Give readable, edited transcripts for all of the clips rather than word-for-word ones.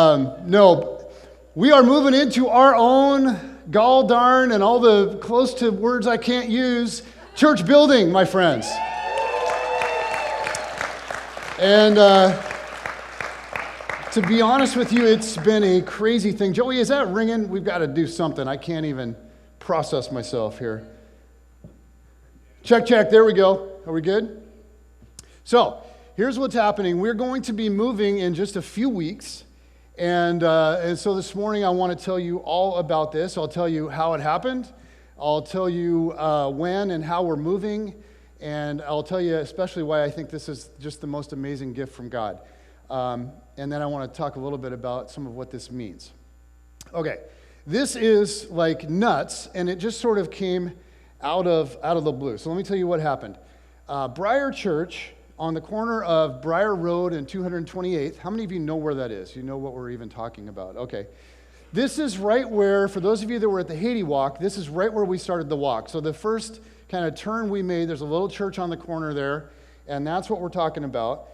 No, we are moving into our own gall darn and all the close to words I can't use church building, my friends. And to be honest with you, it's been a crazy thing. Joey, is that ringing? We've got to do something. I can't even process myself here. Check, check. There we go. Are we good? So, here's what's happening. We're going to be moving in just a few weeks. And so this morning I want to tell you all about this. I'll tell you how it happened. I'll tell you when and how we're moving. And I'll tell you especially why I think this is just the most amazing gift from God. And then I want to talk a little bit about some of what this means. Okay, this is like nuts, and it just sort of came out of the blue. So let me tell you what happened. Briar Church on the corner of Briar Road and 228th. How many of you know where that is? You know what we're even talking about. Okay. This is right where, for those of you that were at the Haiti walk, this is right where we started the walk. So the first kind of turn we made, there's a little church on the corner there, and that's what we're talking about.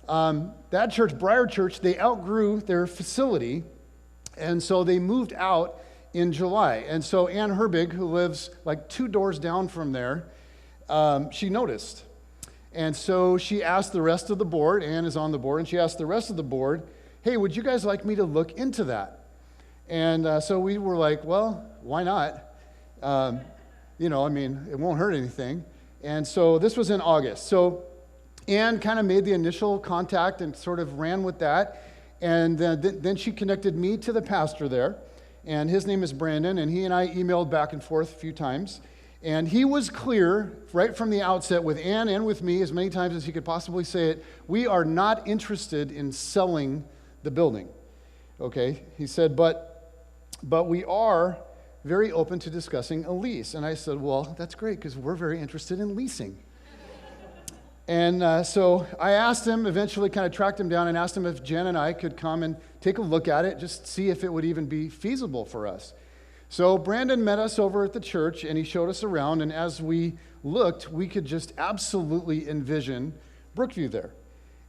That church, Briar Church, they outgrew their facility, and so they moved out in July. And so Ann Herbig, who lives like 2 doors down from there, she noticed. And so she asked the rest of the board, Ann is on the board, and she asked the rest of the board, hey, would you guys like me to look into that? And so we were like, well, why not? It won't hurt anything. And so this was in August. So Ann kind of made the initial contact and sort of ran with that. And then she connected me to the pastor there. And his name is Brandon, and he and I emailed back and forth a few times. And he was clear right from the outset with Ann and with me as many times as he could possibly say it, we are not interested in selling the building. Okay? He said, but we are very open to discussing a lease. And I said, well, that's great because we're very interested in leasing. And so I asked him, eventually kind of tracked him down and asked him if Jen and I could come and take a look at it, just see if it would even be feasible for us. So Brandon met us over at the church, and he showed us around, and as we looked, we could just absolutely envision Brookview there.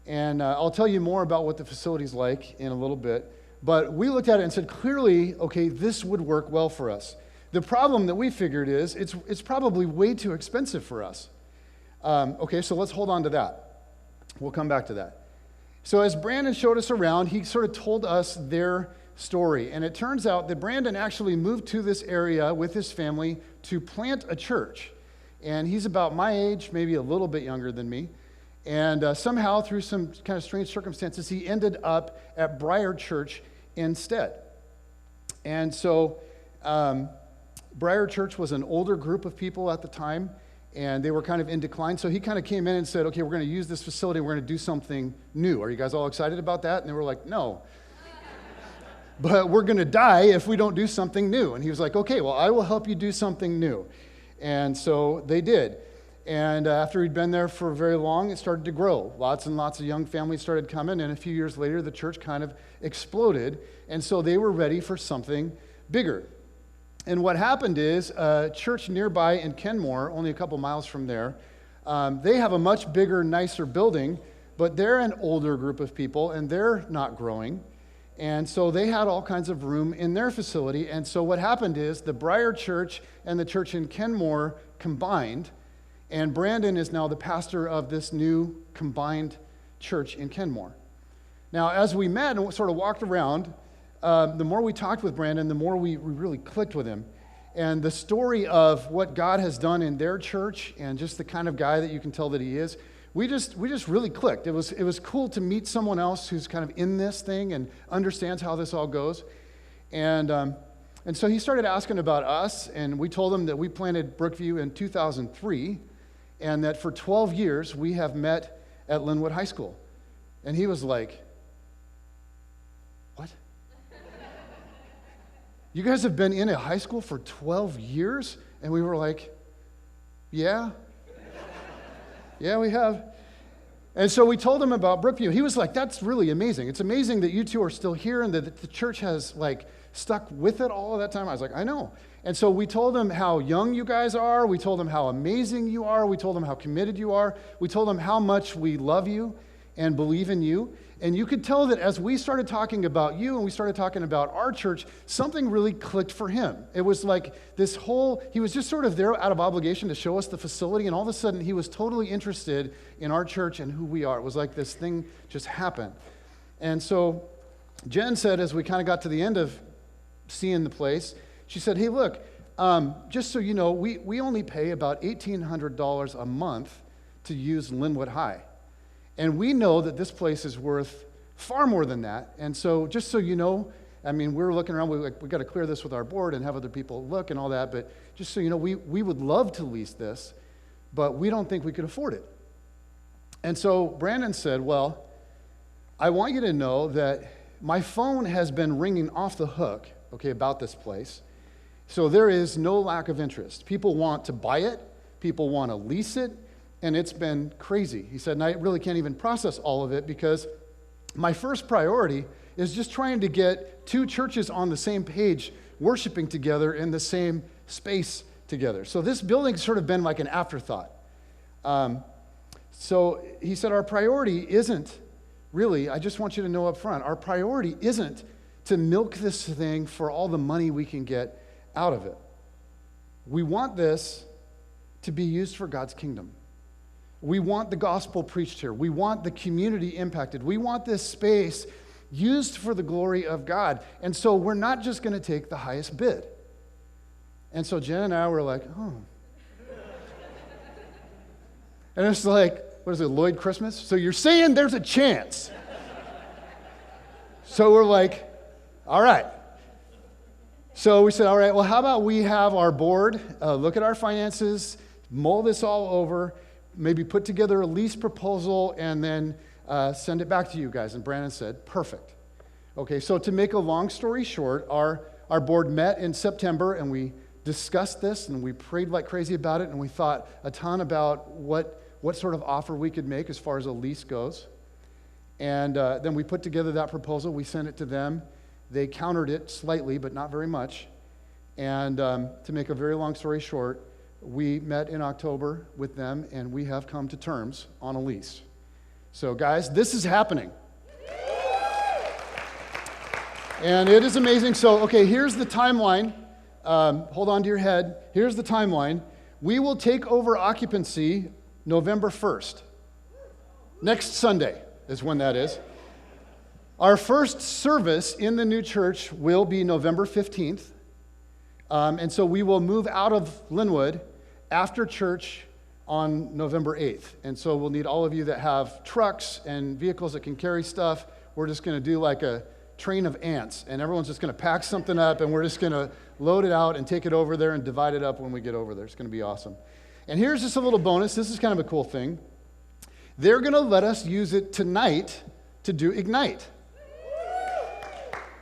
And I'll tell you more about what the facility's like in a little bit, but we looked at it and said, clearly, okay, this would work well for us. The problem that we figured is it's probably way too expensive for us. Okay, so let's hold on to that. We'll come back to that. So as Brandon showed us around, he sort of told us their story. And it turns out that Brandon actually moved to this area with his family to plant a church. And he's about my age, maybe a little bit younger than me. And somehow, through some kind of strange circumstances, he ended up at Briar Church instead. And so Briar Church was an older group of people at the time, and they were kind of in decline. So he kind of came in and said, okay, we're going to use this facility, we're going to do something new. Are you guys all excited about that? And they were like, no. But we're going to die if we don't do something new. And he was like, okay, well, I will help you do something new. And so they did. And after he'd been there for very long, it started to grow. Lots and lots of young families started coming, and a few years later, the church kind of exploded. And so they were ready for something bigger. And what happened is a church nearby in Kenmore, only a couple miles from there, they have a much bigger, nicer building, but they're an older group of people, and they're not growing. And so they had all kinds of room in their facility. And so what happened is the Briar Church and the church in Kenmore combined, and Brandon is now the pastor of this new combined church in Kenmore. Now, as we met and sort of walked around, the more we talked with Brandon, the more we really clicked with him. And the story of what God has done in their church and just the kind of guy that you can tell that he is, we just really clicked. It was cool to meet someone else who's kind of in this thing and understands how this all goes. And so he started asking about us, and we told him that we planted Brookview in 2003, and that for 12 years we have met at Linwood High School. And he was like, what? You guys have been in a high school for 12 years? And we were like, yeah. Yeah, we have. And so we told him about Brookview. He was like, that's really amazing. It's amazing that you two are still here and that the church has stuck with it all of that time. I was like, I know. And so we told him how young you guys are. We told him how amazing you are. We told him how committed you are. We told him how much we love you. and believe in you. And you could tell that as we started talking about you and we started talking about our church, something really clicked for him. It was like he was just sort of there out of obligation to show us the facility, and all of a sudden he was totally interested in our church and who we are. It was like this thing just happened. And so Jen said, as we kind of got to the end of seeing the place, she said, hey, look, just so you know, we only pay about $1,800 a month to use Linwood High. And we know that this place is worth far more than that. And so just so you know, I mean, we're looking around, we got to clear this with our board and have other people look and all that, but just so you know, we would love to lease this, but we don't think we could afford it. And so Brandon said, well, I want you to know that my phone has been ringing off the hook, okay, about this place. So there is no lack of interest. People want to buy it, people want to lease it, and it's been crazy. He said, and I really can't even process all of it because my first priority is just trying to get two churches on the same page, worshiping together in the same space together. So this building's sort of been like an afterthought. So he said, our priority isn't really, I just want you to know up front, our priority isn't to milk this thing for all the money we can get out of it. We want this to be used for God's kingdom. We want the gospel preached here. We want the community impacted. We want this space used for the glory of God. And so we're not just going to take the highest bid. And so Jen and I were like, oh. And it's like, what is it, Lloyd Christmas? So you're saying there's a chance. So we're like, all right. So we said, all right, well, how about we have our board look at our finances, mull this all over, maybe put together a lease proposal, and then send it back to you guys. And Brandon said, perfect. Okay, so to make a long story short, our board met in September, and we discussed this, and we prayed like crazy about it, and we thought a ton about what sort of offer we could make as far as a lease goes. And then we put together that proposal. We sent it to them. They countered it slightly, but not very much. And to make a very long story short, we met in October with them, and we have come to terms on a lease. So, guys, this is happening. And it is amazing. So, okay, here's the timeline. Hold on to your head. Here's the timeline. We will take over occupancy November 1st. Next Sunday is when that is. Our first service in the new church will be November 15th. And so we will move out of Linwood after church on November 8th. And so we'll need all of you that have trucks and vehicles that can carry stuff. We're just going to do like a train of ants, and everyone's just going to pack something up, and we're just going to load it out and take it over there and divide it up when we get over there. It's going to be awesome. And here's just a little bonus. This is kind of a cool thing. They're going to let us use it tonight to do Ignite.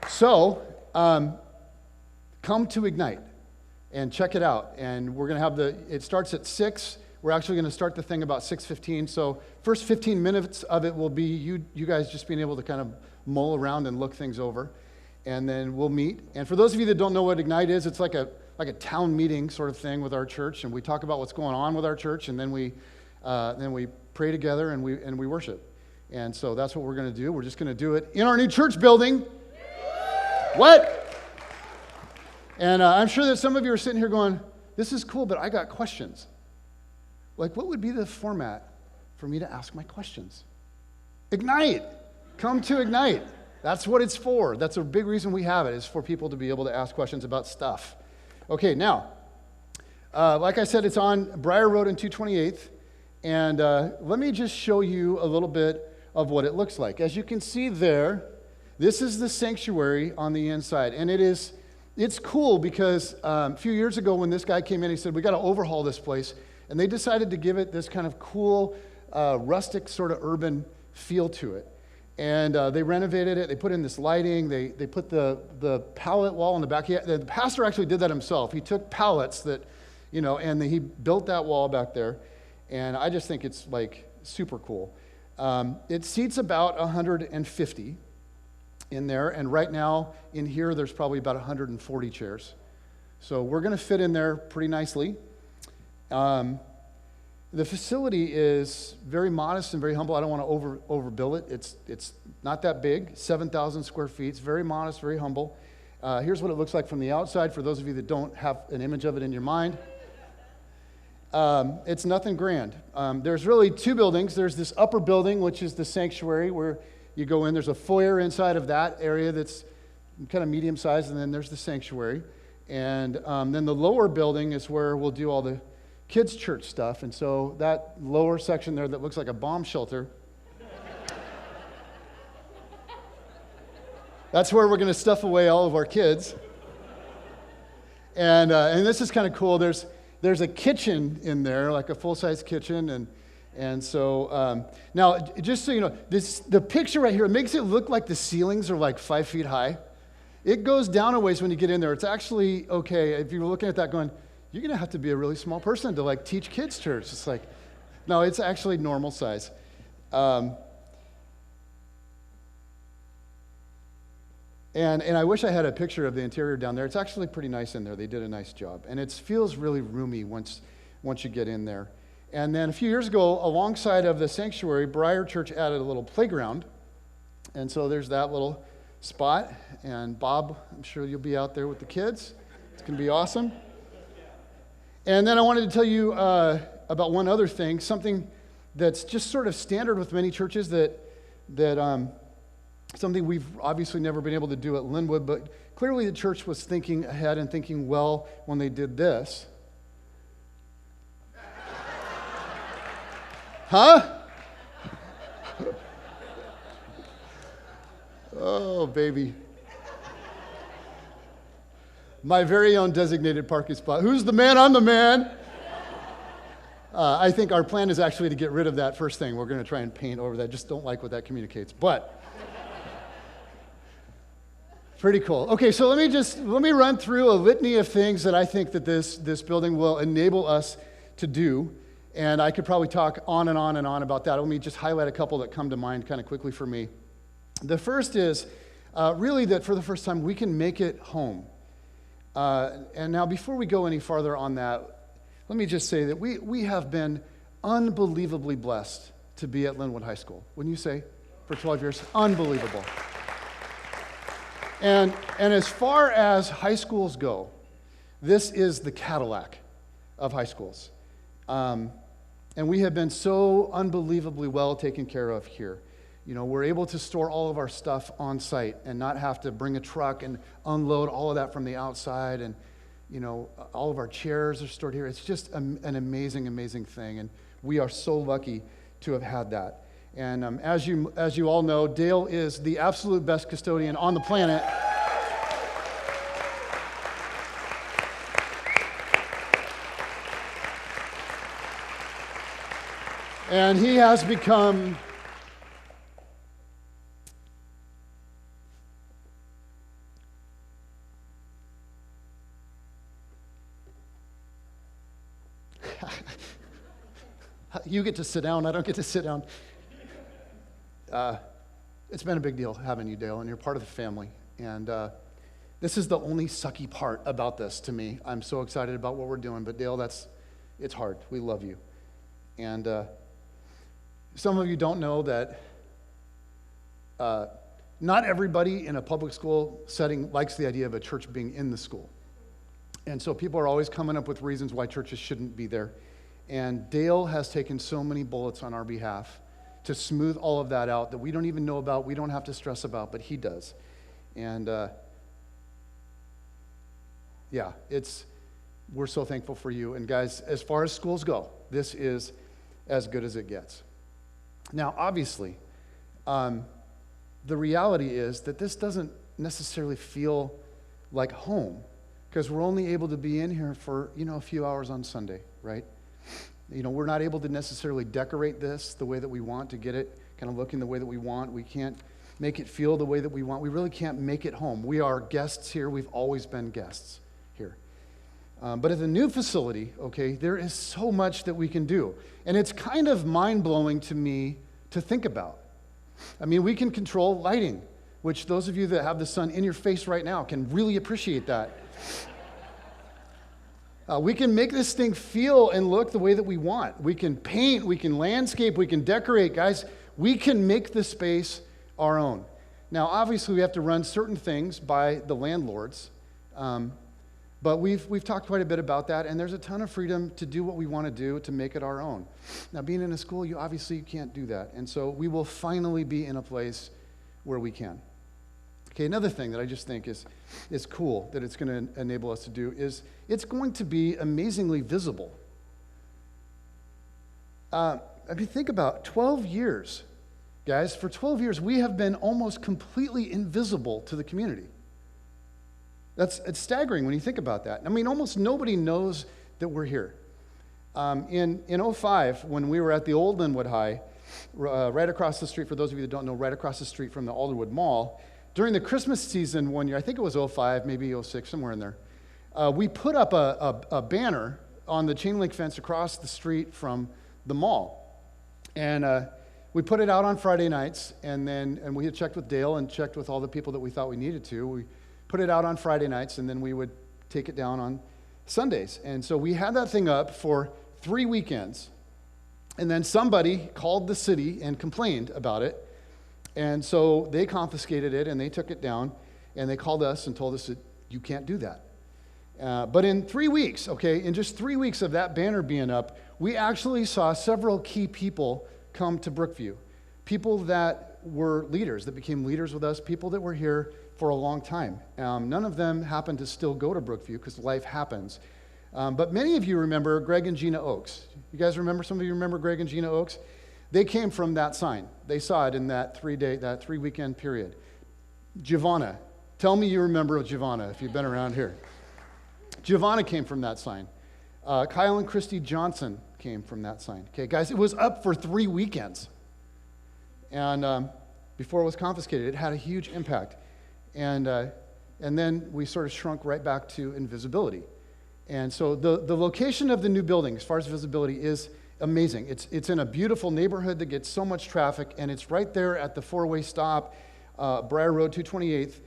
So, come to Ignite and check it out. And we're going to have it starts at 6. We're actually going to start the thing about 6:15. So first 15 minutes of it will be you guys just being able to kind of mull around and look things over. And then we'll meet. And for those of you that don't know what Ignite is, it's like a town meeting sort of thing with our church. And we talk about what's going on with our church. And then we pray together and we worship. And so that's what we're going to do. We're just going to do it in our new church building. What? And I'm sure that some of you are sitting here going, this is cool, but I got questions. Like, what would be the format for me to ask my questions? Ignite. Come to Ignite. That's what it's for. That's a big reason we have it, is for people to be able to ask questions about stuff. Okay, now, like I said, it's on Briar Road and 228th. And let me just show you a little bit of what it looks like. As you can see there, this is the sanctuary on the inside. And it's cool because a few years ago when this guy came in, he said, we got to overhaul this place. And they decided to give it this kind of cool, rustic sort of urban feel to it. And they renovated it. They put in this lighting. They put the pallet wall in the back. The pastor actually did that himself. He took pallets that, and he built that wall back there. And I just think it's like super cool. It seats about 150 in there. And right now in here, there's probably about 140 chairs. So we're going to fit in there pretty nicely. The facility is very modest and very humble. I don't want to overbill it. It's not that big, 7,000 square feet. It's very modest, very humble. Here's what it looks like from the outside for those of you that don't have an image of it in your mind. It's nothing grand. There's really two buildings. There's this upper building, which is the sanctuary where you go in. There's a foyer inside of that area that's kind of medium sized, and then there's the sanctuary. And then the lower building is where we'll do all the kids' church stuff. And so that lower section there that looks like a bomb shelter, that's where we're going to stuff away all of our kids. And this is kind of cool. There's a kitchen in there, like a full-size kitchen, and so now just so you know, the picture right here, it makes it look like the ceilings are like 5 feet high. It goes down a ways when you get in there. It's actually okay if you're looking at that going, you're going to have to be a really small person to like teach kids church. It's like, no, it's actually normal size. And I wish I had a picture of the interior down there. It's actually pretty nice in there. They did a nice job. And it feels really roomy once you get in there. And then a few years ago, alongside of the sanctuary, Briar Church added a little playground. And so there's that little spot. And Bob, I'm sure you'll be out there with the kids. It's going to be awesome. And then I wanted to tell you about one other thing, something that's just sort of standard with many churches that something we've obviously never been able to do at Linwood, but clearly the church was thinking ahead and thinking well when they did this. Huh? Oh, baby. My very own designated parking spot. Who's the man? I'm the man. I think our plan is actually to get rid of that first thing. We're going to try and paint over that. Just don't like what that communicates. But pretty cool. Okay, so let me run through a litany of things that I think that this building will enable us to do. And I could probably talk on and on and on about that. Let me just highlight a couple that come to mind kind of quickly for me. The first is really that for the first time we can make it home. And now before we go any farther on that, let me just say that we have been unbelievably blessed to be at Linwood High School. Wouldn't you say? For 12 years. Unbelievable. And as far as high schools go, this is the Cadillac of high schools. And we have been so unbelievably well taken care of here. You know, we're able to store all of our stuff on site and not have to bring a truck and unload all of that from the outside. And, you know, all of our chairs are stored here. It's just an amazing, amazing thing. And we are so lucky to have had that. And as you all know, Dale is the absolute best custodian on the planet. And he has become you get to sit down, I don't get to sit down. It's been a big deal having you, Dale, and you're part of the family. And this is the only sucky part about this to me. I'm so excited about what we're doing, but Dale, it's hard. We love you. And some of you don't know that not everybody in a public school setting likes the idea of a church being in the school. And so people are always coming up with reasons why churches shouldn't be there. And Dale has taken so many bullets on our behalf to smooth all of that out that we don't even know about, we don't have to stress about, but he does. And we're so thankful for you. And guys, as far as schools go, this is as good as it gets. Now, obviously, the reality is that this doesn't necessarily feel like home because we're only able to be in here for, a few hours on Sunday, right? We're not able to necessarily decorate this the way that we want to get it kind of looking the way that we want. We can't make it feel the way that we want. We really can't make it home. We are guests here. We've always been guests here. But at the new facility, okay, there is so much that we can do. And it's kind of mind-blowing to me to think about. I mean, we can control lighting, which those of you that have the sun in your face right now can really appreciate that. We can make this thing feel and look the way that we want. We can paint, we can landscape, we can decorate. Guys, we can make the space our own. Now, obviously, we have to run certain things by the landlords, but we've talked quite a bit about that, and there's a ton of freedom to do what we want to do to make it our own. Now, being in a school, you obviously can't do that, and so we will finally be in a place where we can. Okay, another thing that I just think is cool that it's going to enable us to do is it's going to be amazingly visible. Think about 12 years, guys. For 12 years, we have been almost completely invisible to the community. It's staggering when you think about that. I mean, almost nobody knows that we're here. In 2005, when we were at the old Linwood High, right across the street, for those of you that don't know, right across the street from the Alderwood Mall, during the Christmas season one year, I think it was 2005, maybe 2006, somewhere in there, we put up a banner on the chain link fence across the street from the mall. And we put it out on Friday nights, and we had checked with Dale and checked with all the people that we thought we needed to. We put it out on Friday nights, and then we would take it down on Sundays. And so we had that thing up for 3 weekends. And then somebody called the city and complained about it. And so they confiscated it, and they took it down, and they called us and told us that you can't do that. But in 3 weeks, in just 3 weeks of that banner being up, we actually saw several key people come to Brookview. People that were leaders, that became leaders with us, people that were here for a long time. None of them happened to still go to Brookview because life happens. But many of you remember Greg and Gina Oakes. You guys remember, some of you remember Greg and Gina Oakes? They came from that sign. They saw it in that 3 weekend period. Giovanna, tell me you remember Giovanna if you've been around here. Giovanna came from that sign. Kyle and Christy Johnson came from that sign. Okay, guys, it was up for 3 weekends. And before it was confiscated, it had a huge impact. And then we sort of shrunk right back to invisibility. And so the location of the new building, as far as visibility, is amazing. It's in a beautiful neighborhood that gets so much traffic, and it's right there at the four-way stop, Briar Road, 228th.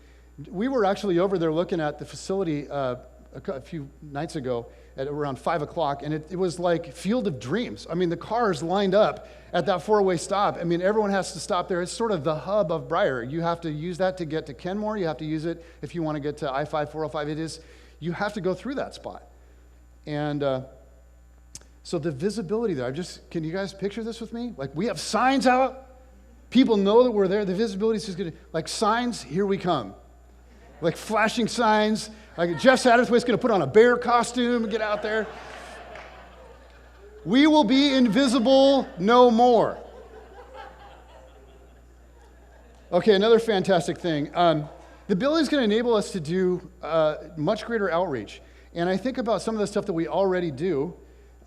We were actually over there looking at the facility a few nights ago at around 5 o'clock, and it was like Field of Dreams. I mean, the cars lined up at that four-way stop. I mean, everyone has to stop there. It's sort of the hub of Briar. You have to use that to get to Kenmore. You have to use it if you want to get to I-5, 405. You have to go through that spot. And so the visibility there, can you guys picture this with me? Like, we have signs out. People know that we're there. The visibility is just going to, like, signs, here we come. Like flashing signs. Like Jeff Satterthwaite's going to put on a bear costume and get out there. We will be invisible no more. Okay, another fantastic thing. The building's going to enable us to do much greater outreach. And I think about some of the stuff that we already do,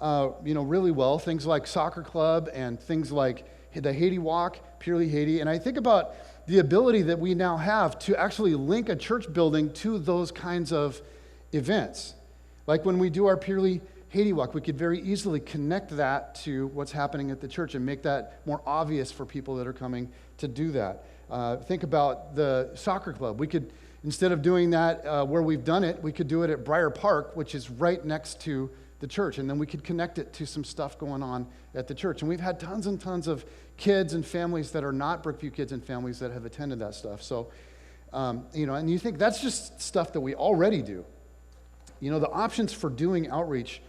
really well. Things like soccer club and things like the Haiti Walk, Purely Haiti. And I think about the ability that we now have to actually link a church building to those kinds of events. Like when we do our Purely Haiti Walk, we could very easily connect that to what's happening at the church and make that more obvious for people that are coming to do that. Think about the soccer club. We could, instead of doing that where we've done it, we could do it at Briar Park, which is right next to the church, and then we could connect it to some stuff going on at the church. And we've had tons and tons of kids and families that are not Brookview kids and families that have attended that stuff. So, and you think that's just stuff that we already do. The options for doing outreach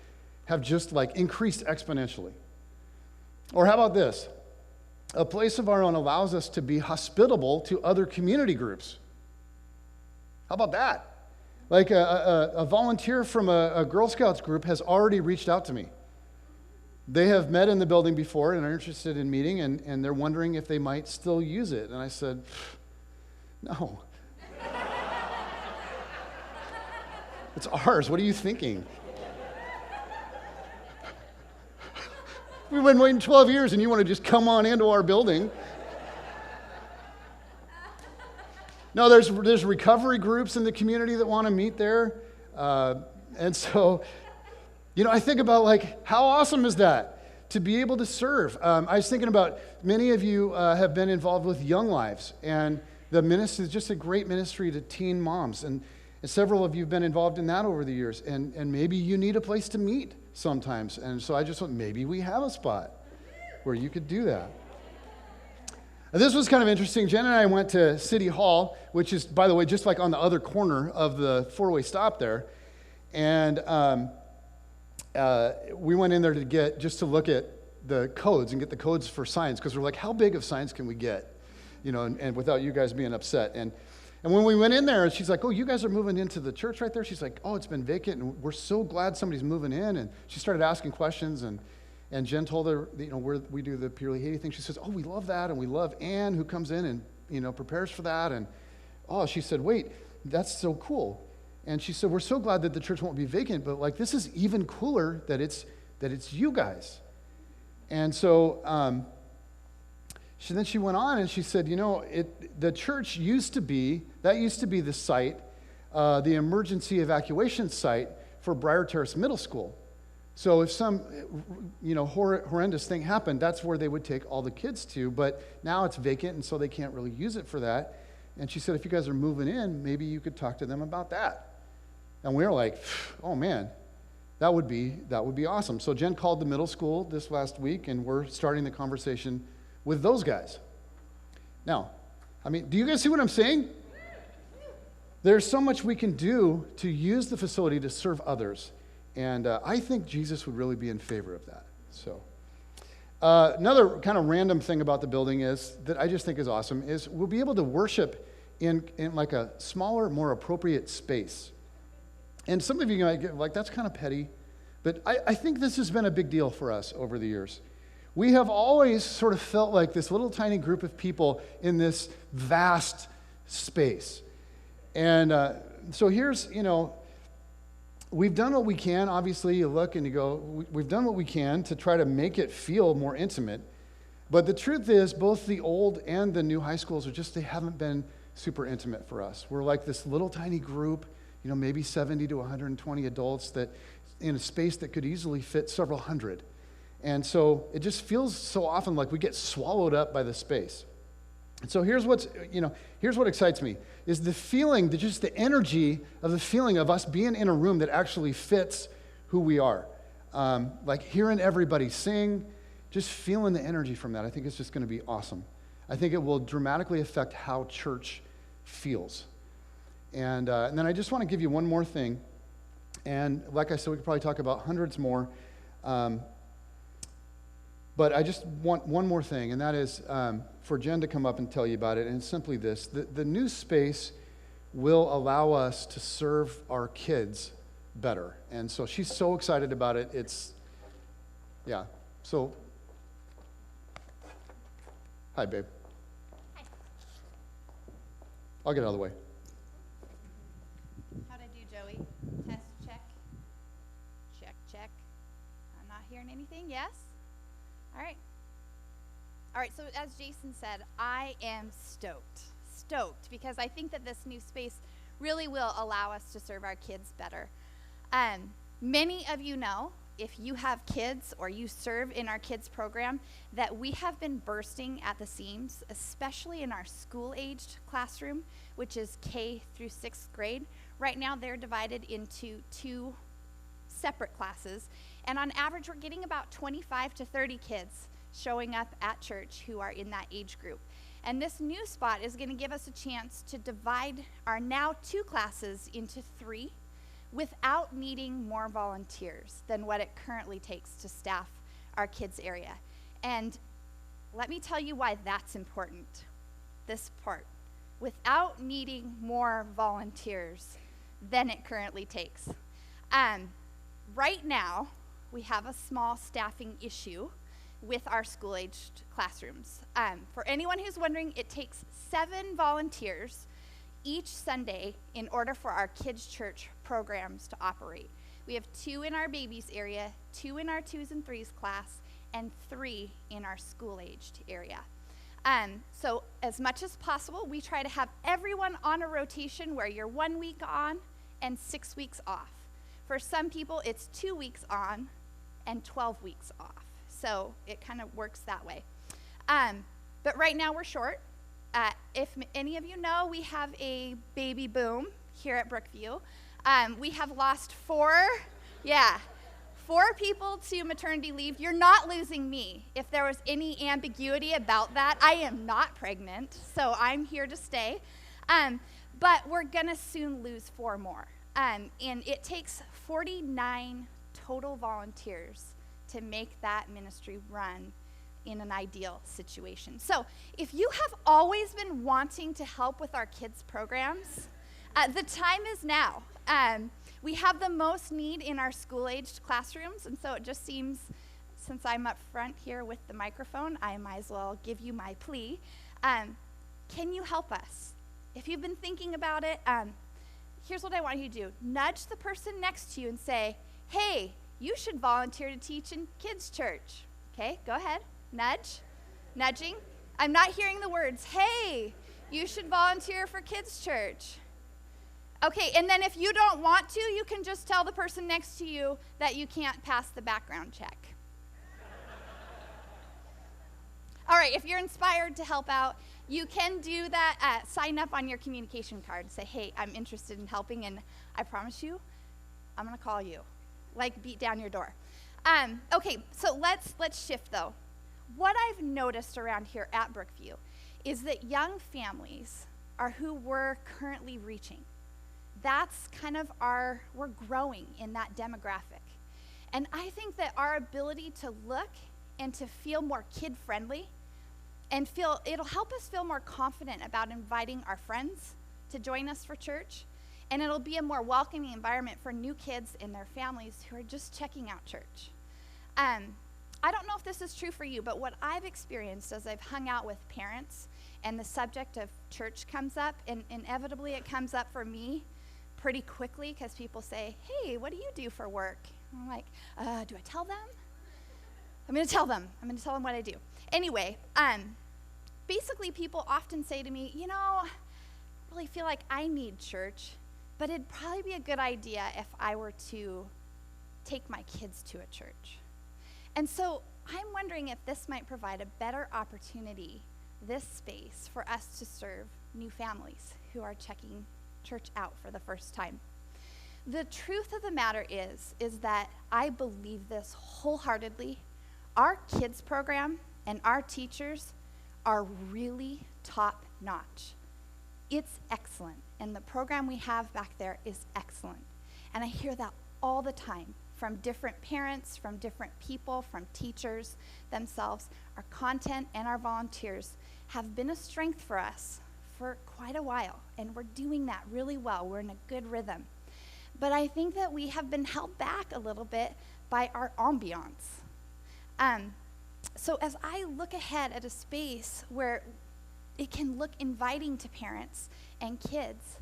have just increased exponentially. Or how about this? A place of our own allows us to be hospitable to other community groups. How about that? Like a volunteer from a Girl Scouts group has already reached out to me. They have met in the building before and are interested in meeting, and they're wondering if they might still use it. And I said, no. It's ours. What are you thinking? We've been waiting 12 years, and you want to just come on into our building. No, there's recovery groups in the community that want to meet there. And so, I think about how awesome is that to be able to serve? I was thinking about many of you have been involved with Young Lives, and the ministry is just a great ministry to teen moms. And several of you have been involved in that over the years. And maybe you need a place to meet sometimes. And so I just thought maybe we have a spot where you could do that. This was kind of interesting. Jen and I went to City Hall, which is, by the way, just like on the other corner of the four-way stop there. And we went in there to look at the codes and get the codes for signs, because we're like, how big of signs can we get? And without you guys being upset. And when we went in there, she's like, oh, you guys are moving into the church right there? She's like, oh, it's been vacant, and we're so glad somebody's moving in. And she started asking questions, and Jen told her, we do the Purely Haiti thing. She says, oh, we love that, and we love Ann, who comes in and, prepares for that. And, she said, wait, that's so cool. And she said, we're so glad that the church won't be vacant, but, like, this is even cooler that it's you guys. And so then she went on, and she said, the church used to be the site, the emergency evacuation site for Briar Terrace Middle School. So if some, horrendous thing happened, that's where they would take all the kids to. But now it's vacant, and so they can't really use it for that. And she said, if you guys are moving in, maybe you could talk to them about that. And we were like, oh man, that would be awesome. So Jen called the middle school this last week, and we're starting the conversation with those guys. Now, do you guys see what I'm saying? There's so much we can do to use the facility to serve others. And I think Jesus would really be in favor of that. So another kind of random thing about the building is that I just think is awesome is we'll be able to worship in like a smaller, more appropriate space. And some of you might get like, that's kind of petty. But I think this has been a big deal for us over the years. We have always sort of felt like this little tiny group of people in this vast space. And so here's, we've done what we can. Obviously, you look and you go, we've done what we can to try to make it feel more intimate. But the truth is, both the old and the new high schools they haven't been super intimate for us. We're like this little tiny group, maybe 70 to 120 adults that in a space that could easily fit several hundred. And so it just feels so often like we get swallowed up by the space. And so here's what excites me, is the feeling, just the energy of the feeling of us being in a room that actually fits who we are. Like hearing everybody sing, just feeling the energy from that. I think it's just going to be awesome. I think it will dramatically affect how church feels. And then I just want to give you one more thing. And like I said, we could probably talk about hundreds more. But I just want one more thing, and that is for Jen to come up and tell you about it. And it's simply this. The new space will allow us to serve our kids better. And so she's so excited about it. So, hi, babe. Hi. I'll get out of the way. How'd I do, Joey? Test, check. Check, check. I'm not hearing anything, yes? All right, so as Jason said, I am stoked, because I think that this new space really will allow us to serve our kids better. Many of you know, if you have kids or you serve in our kids program, that we have been bursting at the seams, especially in our school-aged classroom, which is K through 6th grade. Right now, they're divided into 2 separate classes, and on average, we're getting about 25 to 30 kids showing up at church who are in that age group. And this new spot is going to give us a chance to divide our now 2 classes into 3 without needing more volunteers than what it currently takes to staff our kids area. And let me tell you why that's important, this part. Without needing more volunteers than it currently takes. Right now, we have a small staffing issue with our school-aged classrooms. For anyone who's wondering, it takes 7 volunteers each Sunday in order for our kids' church programs to operate. We have 2 in our babies area, 2 in our 2s and 3s class, and 3 in our school-aged area. So as much as possible, we try to have everyone on a rotation where you're 1 week on and 6 weeks off. For some people, it's 2 weeks on and 12 weeks off. So it kind of works that way. But right now we're short. If any of you know, we have a baby boom here at Brookview. We have lost four people to maternity leave. You're not losing me. If there was any ambiguity about that, I am not pregnant, so I'm here to stay. But we're going to soon lose 4 more. And it takes 49 total volunteers to make that ministry run in an ideal situation. So if you have always been wanting to help with our kids' programs, the time is now. We have the most need in our school-aged classrooms, and so it just seems, since I'm up front here with the microphone, I might as well give you my plea. Can you help us? If you've been thinking about it, here's what I want you to do. Nudge the person next to you and say, hey, you should volunteer to teach in kids' church. Okay, go ahead. Nudge. Nudging. I'm not hearing the words, hey, you should volunteer for kids' church. Okay, and then if you don't want to, you can just tell the person next to you that you can't pass the background check. All right, if you're inspired to help out, you can do that. Sign up on your communication card. Say, hey, I'm interested in helping, and I promise you, I'm going to call you. Like, beat down your door. Okay, so let's shift, though. What I've noticed around here at Brookview is that young families are who we're currently reaching. That's kind of we're growing in that demographic. And I think that our ability to look and to feel more kid-friendly and it'll help us feel more confident about inviting our friends to join us for church. And it'll be a more welcoming environment for new kids and their families who are just checking out church. I don't know if this is true for you, but what I've experienced as I've hung out with parents and the subject of church comes up, and inevitably it comes up for me pretty quickly because people say, hey, what do you do for work? And I'm like, do I tell them? I'm going to tell them. I'm going to tell them what I do. Anyway, basically people often say to me, I really feel like I need church, but it'd probably be a good idea if I were to take my kids to a church. And so I'm wondering if this might provide a better opportunity, this space, for us to serve new families who are checking church out for the first time. The truth of the matter is that I believe this wholeheartedly. Our kids program and our teachers are really top notch. It's excellent, and the program we have back there is excellent. And I hear that all the time from different parents, from different people, from teachers themselves. Our content and our volunteers have been a strength for us for quite a while, and we're doing that really well. We're in a good rhythm. But I think that we have been held back a little bit by our ambiance. So as I look ahead at a space where it can look inviting to parents and kids,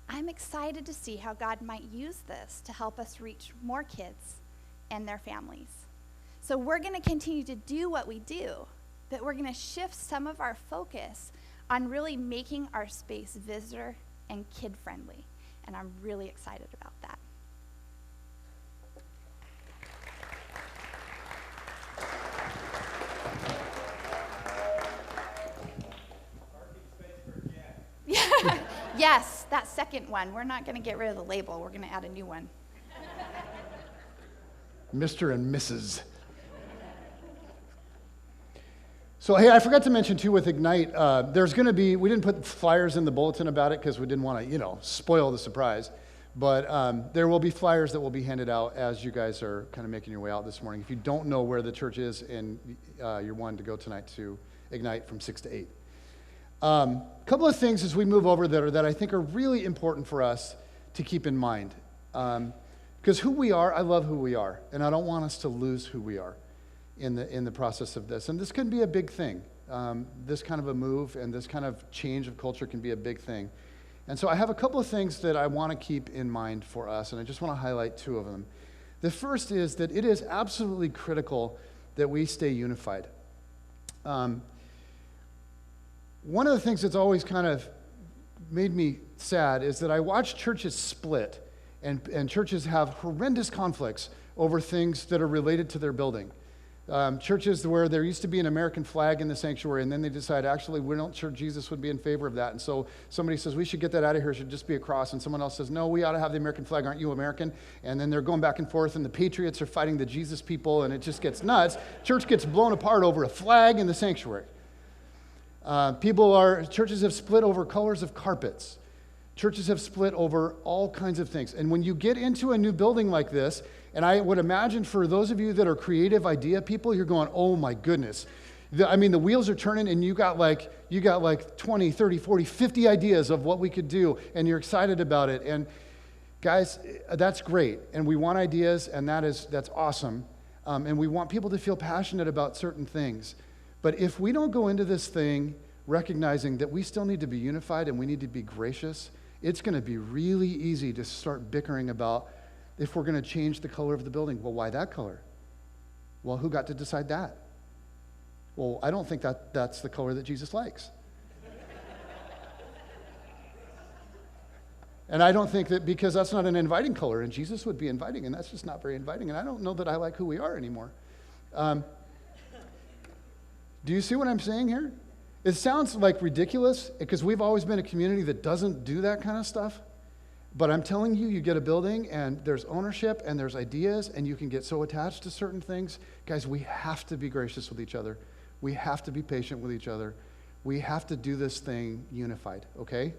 I'm excited to see how God might use this to help us reach more kids and their families. So we're going to continue to do what we do, but we're going to shift some of our focus on really making our space visitor and kid-friendly. And I'm really excited about that. Yes, that second one. We're not going to get rid of the label. We're going to add a new one. Mr. and Mrs. So, hey, I forgot to mention, too, with Ignite, there's going to be, we didn't put flyers in the bulletin about it because we didn't want to, spoil the surprise. But there will be flyers that will be handed out as you guys are kind of making your way out this morning. If you don't know where the church is and you're wanting to go tonight to Ignite from 6 to 8. A couple of things as we move over that I think are really important for us to keep in mind. Because who we are, I love who we are, and I don't want us to lose who we are in the process of this. And this can be a big thing. This kind of a move and this kind of change of culture can be a big thing. And so I have a couple of things that I want to keep in mind for us, and I just want to highlight 2 of them. The first is that it is absolutely critical that we stay unified. One of the things that's always kind of made me sad is that I watch churches split and churches have horrendous conflicts over things that are related to their building. Churches where there used to be an American flag in the sanctuary, and then they decide, actually, we're not sure Jesus would be in favor of that. And so somebody says, we should get that out of here. It should just be a cross. And someone else says, no, we ought to have the American flag. Aren't you American? And then they're going back and forth, and the patriots are fighting the Jesus people, and it just gets nuts. Church gets blown apart over a flag in the sanctuary. Churches have split over colors of carpets. Churches have split over all kinds of things. And when you get into a new building like this, and I would imagine for those of you that are creative idea people, you're going, oh my goodness. The wheels are turning, and you got like 20, 30, 40, 50 ideas of what we could do, and you're excited about it. And guys, that's great. And we want ideas, and that's awesome. And we want people to feel passionate about certain things. But if we don't go into this thing recognizing that we still need to be unified and we need to be gracious, it's going to be really easy to start bickering about if we're going to change the color of the building. Well, why that color? Well, who got to decide that? Well, I don't think that's the color that Jesus likes. And I don't think that, because that's not an inviting color, and Jesus would be inviting, and that's just not very inviting, and I don't know that I like who we are anymore. Do you see what I'm saying here? It sounds like ridiculous, because we've always been a community that doesn't do that kind of stuff. But I'm telling you, you get a building, and there's ownership, and there's ideas, and you can get so attached to certain things. Guys, we have to be gracious with each other. We have to be patient with each other. We have to do this thing unified, okay?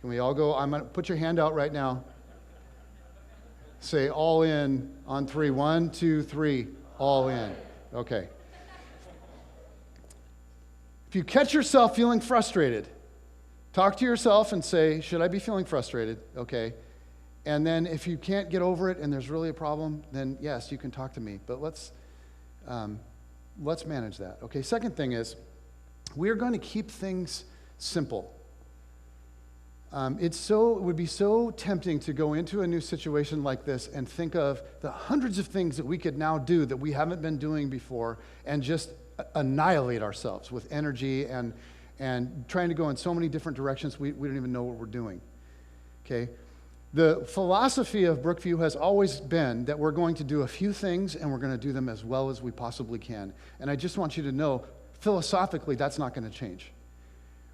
Can we all go? I'm going to put your hand out right now. Say all in on 3. 1, 2, 3. All in. Okay. If you catch yourself feeling frustrated, talk to yourself and say, should I be feeling frustrated? Okay. And then if you can't get over it and there's really a problem, then yes, you can talk to me. But let's manage that. Okay. Second thing is, we are going to keep things simple. It would be so tempting to go into a new situation like this and think of the hundreds of things that we could now do that we haven't been doing before, and just annihilate ourselves with energy and trying to go in so many different directions we don't even know what we're doing. Okay? The philosophy of Brookview has always been that we're going to do a few things and we're going to do them as well as we possibly can. And I just want you to know, philosophically, that's not going to change.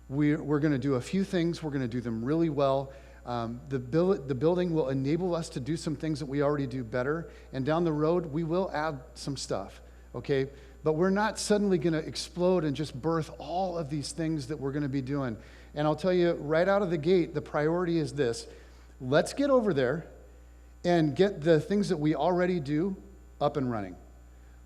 We're going to do a few things. We're going to do them really well. The building will enable us to do some things that we already do better. And down the road, we will add some stuff. Okay? But we're not suddenly going to explode and just birth all of these things that we're going to be doing. And I'll tell you right out of the gate, the priority is this. Let's get over there and get the things that we already do up and running.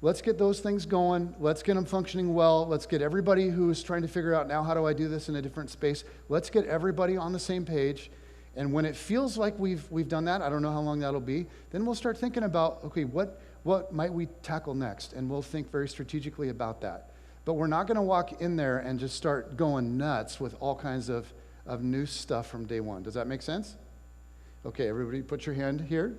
Let's get those things going. Let's get them functioning well. Let's get everybody who's trying to figure out, now how do I do this in a different space? Let's get everybody on the same page. And when it feels like we've done that, I don't know how long that'll be, then we'll start thinking about, okay, what might we tackle next? And we'll think very strategically about that. But we're not going to walk in there and just start going nuts with all kinds of new stuff from day one. Does that make sense? Okay, everybody put your hand here.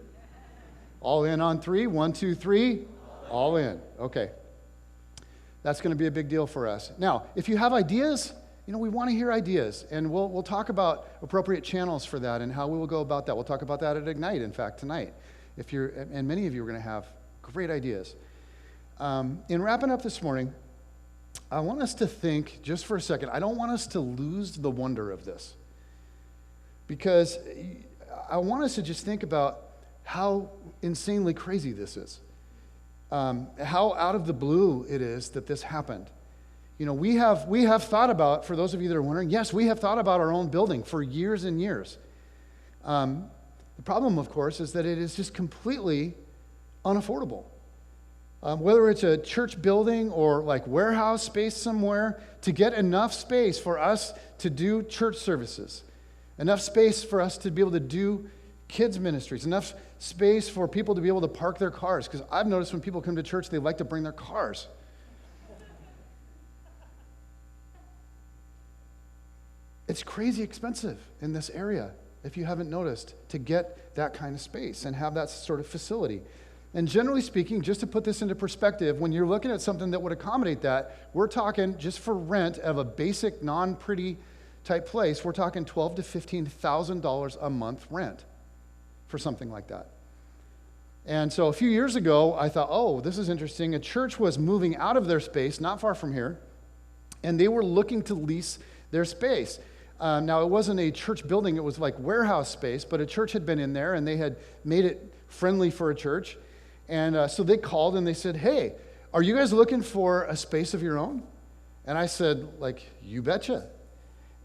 All in on 3. 1, 2, 3. All in. Okay. That's going to be a big deal for us. Now, if you have ideas, we want to hear ideas. And we'll talk about appropriate channels for that and how we will go about that. We'll talk about that at Ignite, in fact, tonight. And many of you are going to have great ideas. In wrapping up this morning, I want us to think just for a second. I don't want us to lose the wonder of this, because I want us to just think about how insanely crazy this is, how out of the blue it is that this happened. We have thought about, for those of you that are wondering, yes, we have thought about our own building for years and years. The problem, of course, is that it is just completely unaffordable. Whether it's a church building or like warehouse space somewhere, to get enough space for us to do church services, enough space for us to be able to do kids ministries, enough space for people to be able to park their cars. Because I've noticed when people come to church, they like to bring their cars. It's crazy expensive in this area, if you haven't noticed, to get that kind of space and have that sort of facility. And generally speaking, just to put this into perspective, when you're looking at something that would accommodate that, we're talking just for rent of a basic, non-pretty type place, we're talking $12,000 to $15,000 a month rent for something like that. And so a few years ago, I thought, oh, this is interesting. A church was moving out of their space, not far from here, and they were looking to lease their space. Now, it wasn't a church building. It was like warehouse space, but a church had been in there, and they had made it friendly for a church. And so they called, and they said, hey, are you guys looking for a space of your own? And I said, like, you betcha.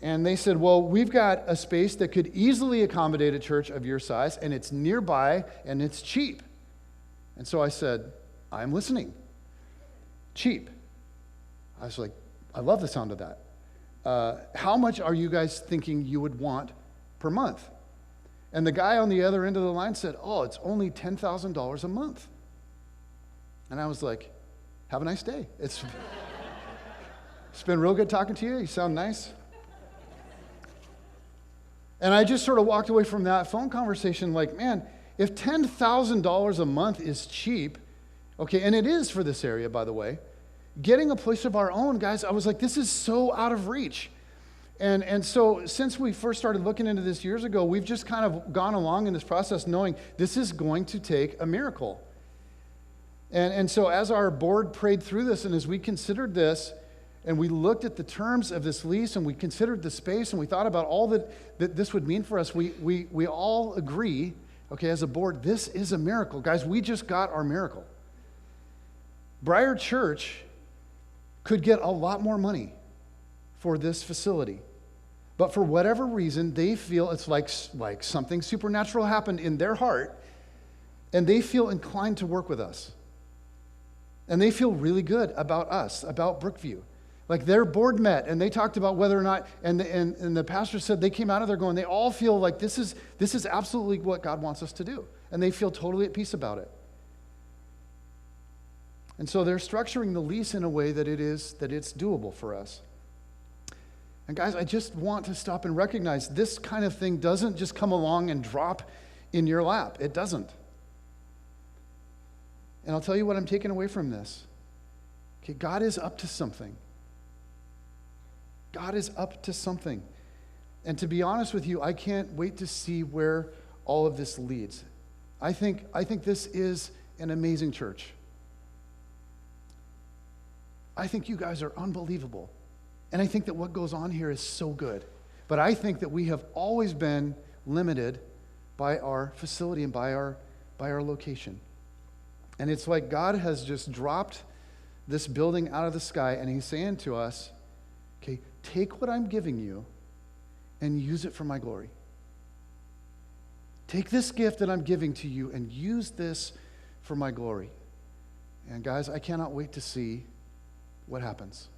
And they said, well, we've got a space that could easily accommodate a church of your size, and it's nearby, and it's cheap. And so I said, I'm listening. Cheap. I was like, I love the sound of that. How much are you guys thinking you would want per month? And the guy on the other end of the line said, oh, it's only $10,000 a month. And I was like, have a nice day. It's been real good talking to you. You sound nice. And I just sort of walked away from that phone conversation like, man, if $10,000 a month is cheap, okay, and it is for this area, by the way, getting a place of our own, guys, I was like, this is so out of reach. And so since we first started looking into this years ago, we've just kind of gone along in this process knowing this is going to take a miracle. And so as our board prayed through this and as we considered this, and we looked at the terms of this lease and we considered the space and we thought about all that this would mean for us, we all agree, okay, as a board, this is a miracle. Guys, we just got our miracle. Briar Church could get a lot more money for this facility. But for whatever reason, they feel it's like something supernatural happened in their heart, and they feel inclined to work with us. And they feel really good about us, about Brookview. Like their board met, and they talked about whether or not, and the pastor said they came out of there going, they all feel like this is absolutely what God wants us to do. And they feel totally at peace about it. And so they're structuring the lease in a way that it's doable for us. And guys, I just want to stop and recognize this kind of thing doesn't just come along and drop in your lap. It doesn't. And I'll tell you what I'm taking away from this. Okay, God is up to something. God is up to something. And to be honest with you, I can't wait to see where all of this leads. I think this is an amazing church. I think you guys are unbelievable. And I think that what goes on here is so good. But I think that we have always been limited by our facility and by our location. And it's like God has just dropped this building out of the sky, and he's saying to us, okay, take what I'm giving you and use it for my glory. Take this gift that I'm giving to you and use this for my glory. And guys, I cannot wait to see what happens.